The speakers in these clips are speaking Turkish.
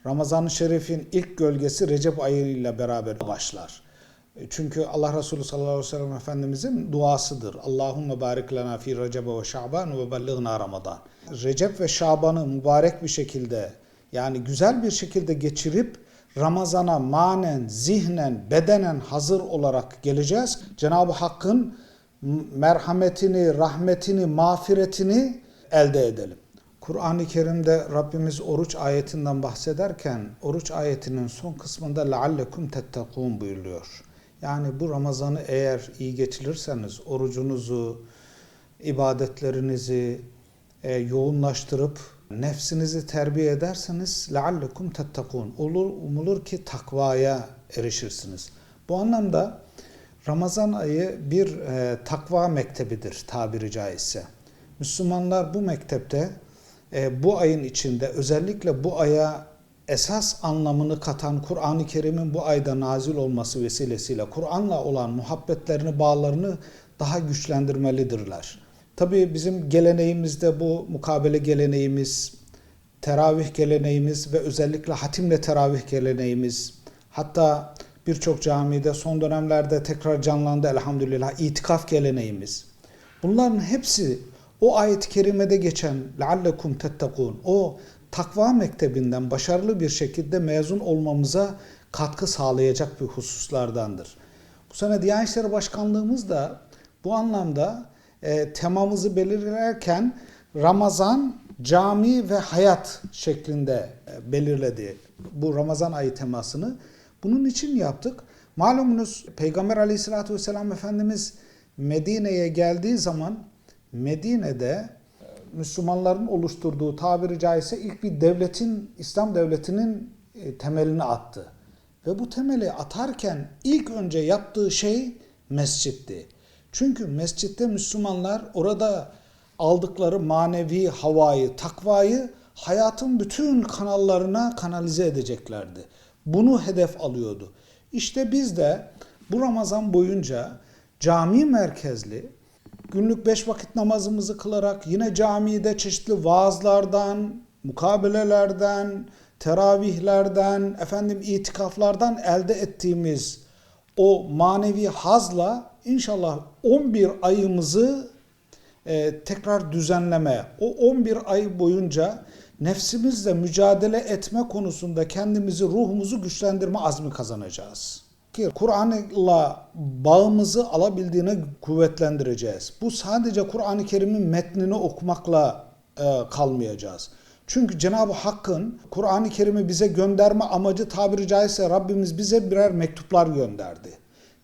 Ramazan-ı Şerif'in ilk gölgesi Recep ayıyla beraber başlar. Çünkü Allah Resulü sallallahu aleyhi ve sellem Efendimizin duasıdır. Allahümme barik lana fi Recebe ve Şaban ve bellighna Ramazan. Recep ve Şaban'ı mübarek bir şekilde, yani güzel bir şekilde geçirip Ramazan'a manen, zihnen, bedenen hazır olarak geleceğiz. Cenab-ı Hakk'ın merhametini, rahmetini, mağfiretini elde edelim. Kur'an-ı Kerim'de Rabbimiz oruç ayetinden bahsederken oruç ayetinin son kısmında لَعَلَّكُمْ تَتَّقُونَ buyuruyor. Yani bu Ramazan'ı eğer iyi geçirirseniz, orucunuzu, ibadetlerinizi yoğunlaştırıp nefsinizi terbiye ederseniz لَعَلَّكُمْ تَتَّقُونَ umulur ki takvaya erişirsiniz. Bu anlamda Ramazan ayı bir takva mektebidir tabiri caizse. Müslümanlar bu mektepte bu ayın içinde özellikle bu aya esas anlamını katan Kur'an-ı Kerim'in bu ayda nazil olması vesilesiyle Kur'an'la olan muhabbetlerini, bağlarını daha güçlendirmelidirler. Tabii bizim geleneğimizde bu mukabele geleneğimiz, teravih geleneğimiz ve özellikle hatimle teravih geleneğimiz, hatta birçok camide son dönemlerde tekrar canlandı elhamdülillah itikaf geleneğimiz. Bunların hepsi o ayet-i kerimede geçen لَعَلَّكُمْ تَتَّقُونَ o takva mektebinden başarılı bir şekilde mezun olmamıza katkı sağlayacak bir hususlardandır. Bu sene Diyanet İşleri Başkanlığımız da bu anlamda temamızı belirlerken Ramazan, cami ve hayat şeklinde belirledi bu Ramazan ayı temasını. Bunun için yaptık. Malumunuz Peygamber Aleyhisselatü Vesselam Efendimiz Medine'ye geldiği zaman Medine'de Müslümanların oluşturduğu tabiri caizse ilk bir devletin, İslam devletinin temelini attı. Ve bu temeli atarken ilk önce yaptığı şey mescitti. Çünkü mescitte Müslümanlar orada aldıkları manevi havayı, takvayı hayatın bütün kanallarına kanalize edeceklerdi. Bunu hedef alıyordu. İşte biz de bu Ramazan boyunca cami merkezli, günlük 5 vakit namazımızı kılarak yine camide çeşitli vaazlardan, mukabelelerden, teravihlerden, itikaflardan elde ettiğimiz o manevi hazla inşallah 11 ayımızı tekrar düzenleme, o 11 ay boyunca nefsimizle mücadele etme konusunda kendimizi, ruhumuzu güçlendirme azmi kazanacağız. Kur'an'la bağımızı alabildiğine kuvvetlendireceğiz. Bu sadece Kur'an-ı Kerim'in metnini okumakla kalmayacağız. Çünkü Cenab-ı Hakk'ın Kur'an-ı Kerim'i bize gönderme amacı tabiri caizse Rabbimiz bize birer mektuplar gönderdi.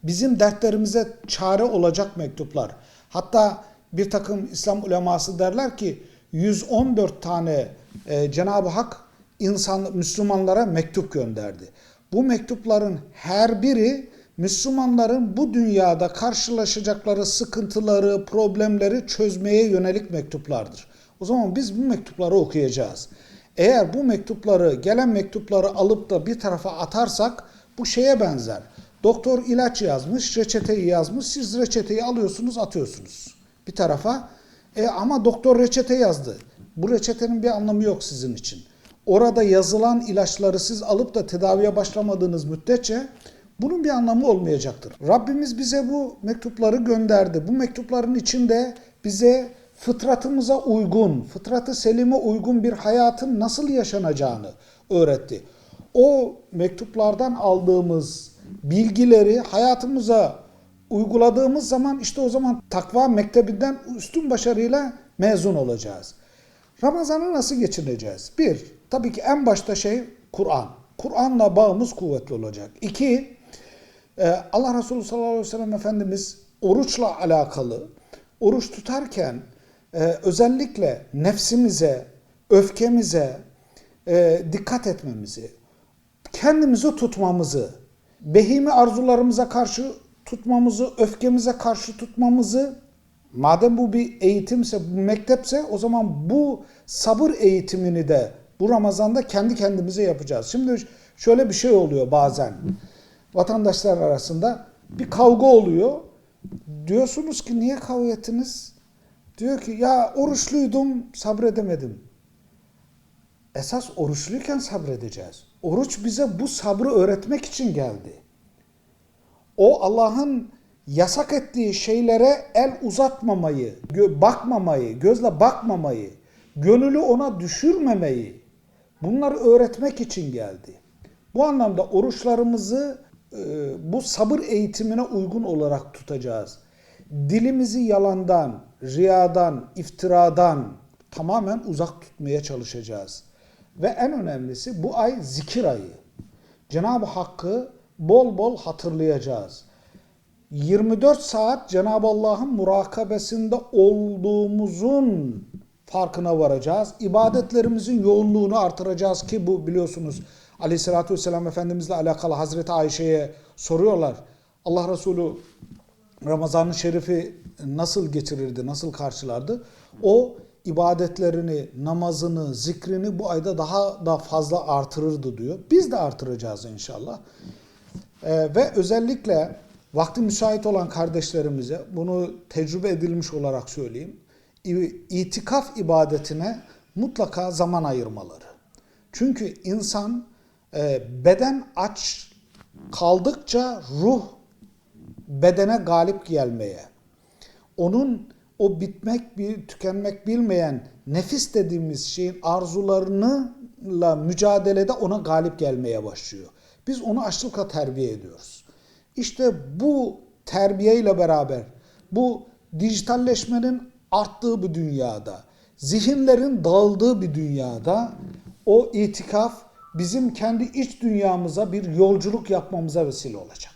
Bizim dertlerimize çare olacak mektuplar. Hatta bir takım İslam uleması derler ki 114 tane Cenab-ı Hak Müslümanlara mektup gönderdi. Bu mektupların her biri Müslümanların bu dünyada karşılaşacakları sıkıntıları, problemleri çözmeye yönelik mektuplardır. O zaman biz bu mektupları okuyacağız. Eğer bu mektupları, gelen mektupları alıp da bir tarafa atarsak bu şeye benzer. Doktor ilaç yazmış, reçeteyi yazmış, siz reçeteyi alıyorsunuz, atıyorsunuz bir tarafa. Ama doktor reçete yazdı. Bu reçetenin bir anlamı yok sizin için. Orada yazılan ilaçları siz alıp da tedaviye başlamadığınız müddetçe bunun bir anlamı olmayacaktır. Rabbimiz bize bu mektupları gönderdi. Bu mektupların içinde bize fıtratımıza uygun, fıtratı selime uygun bir hayatın nasıl yaşanacağını öğretti. O mektuplardan aldığımız bilgileri hayatımıza uyguladığımız zaman işte o zaman takva mektebinden üstün başarıyla mezun olacağız. Ramazan'ı nasıl geçireceğiz? Bir, tabii ki en başta Kur'an. Kur'an'la bağımız kuvvetli olacak. İki, Allah Resulü sallallahu aleyhi ve sellem Efendimiz oruçla alakalı, oruç tutarken özellikle nefsimize, öfkemize dikkat etmemizi, kendimizi tutmamızı, behimi arzularımıza karşı tutmamızı, öfkemize karşı tutmamızı, madem bu bir eğitimse, bu mektepse o zaman bu sabır eğitimini de bu Ramazan'da kendi kendimize yapacağız. Şimdi şöyle bir şey oluyor bazen. Vatandaşlar arasında bir kavga oluyor. Diyorsunuz ki niye kavga ettiniz? Diyor ki ya oruçluydum sabredemedim. Esas oruçluyken sabredeceğiz. Oruç bize bu sabrı öğretmek için geldi. O Allah'ın yasak ettiği şeylere el uzatmamayı, bakmamayı, gözle bakmamayı, gönlü ona düşürmemeyi, bunları öğretmek için geldi. Bu anlamda oruçlarımızı bu sabır eğitimine uygun olarak tutacağız. Dilimizi yalandan, riyadan, iftiradan tamamen uzak tutmaya çalışacağız. Ve en önemlisi bu ay zikir ayı. Cenab-ı Hakk'ı bol bol hatırlayacağız. 24 saat Cenab-ı Allah'ın murakabesinde olduğumuzun farkına varacağız. İbadetlerimizin yoğunluğunu artıracağız ki bu biliyorsunuz Aleyhisselatü Vesselam Efendimizle alakalı Hazreti Ayşe'ye soruyorlar. Allah Resulü Ramazan-ı Şerif'i nasıl geçirirdi, nasıl karşılardı? O ibadetlerini, namazını, zikrini bu ayda daha da fazla artırırdı diyor. Biz de artıracağız inşallah. Ve özellikle vakti müsait olan kardeşlerimize bunu tecrübe edilmiş olarak söyleyeyim. İtikaf ibadetine mutlaka zaman ayırmaları. Çünkü insan beden aç kaldıkça ruh bedene galip gelmeye, onun o bitmek, tükenmek bilmeyen nefis dediğimiz şeyin arzularıyla mücadelede ona galip gelmeye başlıyor. Biz onu açlıkla terbiye ediyoruz. İşte bu terbiyeyle beraber bu dijitalleşmenin arttığı bir dünyada, zihinlerin dağıldığı bir dünyada o itikaf bizim kendi iç dünyamıza bir yolculuk yapmamıza vesile olacak.